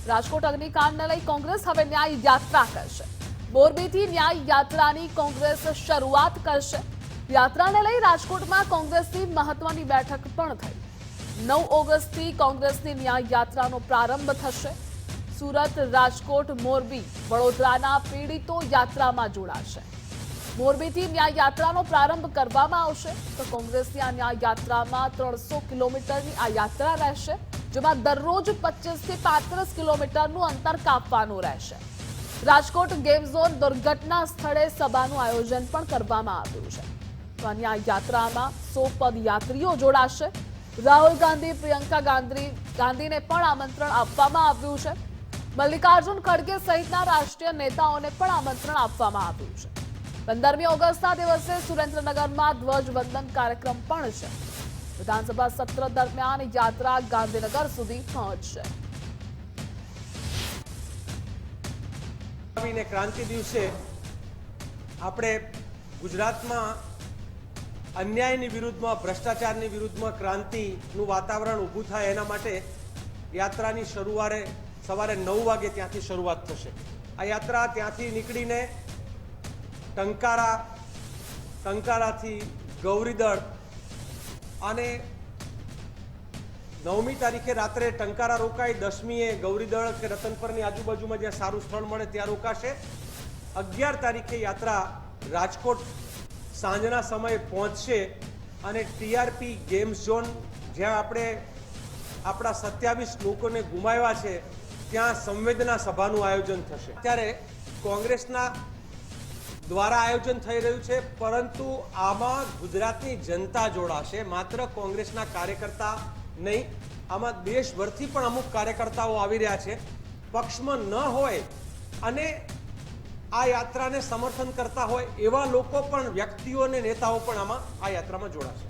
રાજકોટ અગ્નિકાંડને લઈ કોંગ્રેસ હવે ન્યાય યાત્રા કરશે। મોરબીથી ન્યાય યાત્રાની કોંગ્રેસ શરૂઆત કરશે। યાત્રાને લઈ રાજકોટમાં કોંગ્રેસની મહત્વની બેઠક પણ થઈ। 9 ઓગસ્ટથી કોંગ્રેસની ન્યાય યાત્રાનો પ્રારંભ થશે। સુરત, રાજકોટ, મોરબી, વડોદરાના પીડિતો યાત્રામાં જોડાશે। મોરબીથી ન્યાય યાત્રાનો પ્રારંભ કરવામાં આવશે તો કોંગ્રેસની આ ન્યાય યાત્રામાં 300 કિલોમીટરની આ યાત્રા રહેશે, જેમાં દરરોજ 25 થી 35 કિલોમીટરનું અંતર કાપવાનું રહેશે। રાજકોટ ગેમ ઝોન દુર્ઘટના સ્થળે સભાનું આયોજન પણ કરવામાં આવ્યું છે। તો આ ન્યાય યાત્રામાં 100 પદયાત્રીઓ જોડાશે। રાહુલ ગાંધી, પ્રિયંકા ગાંધીને પણ આમંત્રણ આપવામાં આવ્યું છે। મલ્લિકાર્જુન ખડગે સહિતના રાષ્ટ્રીય નેતાઓને પણ આમંત્રણ આપવામાં આવ્યું છે। 15મી ઓગસ્ટના દિવસે સુરેન્દ્રનગરમાં ધ્વજવંદન કાર્યક્રમ પણ છે। વિધાનસભા સત્ર દરમિયાન યાત્રા ગાંધીનગર સુધી પહોંચશે। ક્રાંતિ દિવસે આપણે ગુજરાતમાં અન્યાયની વિરુદ્ધમાં, ભ્રષ્ટાચારની વિરુદ્ધમાં ક્રાંતિનું વાતાવરણ ઊભું થાય એના માટે યાત્રાની સવારે 9 વાગે ત્યાંથી શરૂઆત થશે। આ યાત્રા ત્યાંથી નીકળીને ટંકારાથી ગૌરીદળ અને 9મી તારીખે રાત્રે ટંકારા રોકાઈ, 10મીએ ગૌરીદળ કે રતનપરની આજુબાજુમાં જ્યાં સારું સ્થળ મળે ત્યાં રોકાશે। 11 તારીખે યાત્રા રાજકોટ સાંજના સમયે પહોંચશે અને ટીઆરપી ગેમ ઝોન, જ્યાં આપણે આપણા 27 લોકોને ગુમાવ્યા છે, ત્યાં સંવેદના સભાનું આયોજન થશે। ત્યારે કોંગ્રેસના દ્વારા આયોજન થઈ રહ્યું છે, પરંતુ આમાં ગુજરાતની જનતા જોડાશે, માત્ર કોંગ્રેસના કાર્યકર્તા નહીં। આમાં દેશભરથી પણ અમુક કાર્યકર્તાઓ આવી રહ્યા છે, પક્ષમાં ન હોય અને આ યાત્રાને સમર્થન કરતા હોય એવા લોકો પણ, વ્યક્તિઓ અને નેતાઓ પણ આ યાત્રામાં જોડાશે।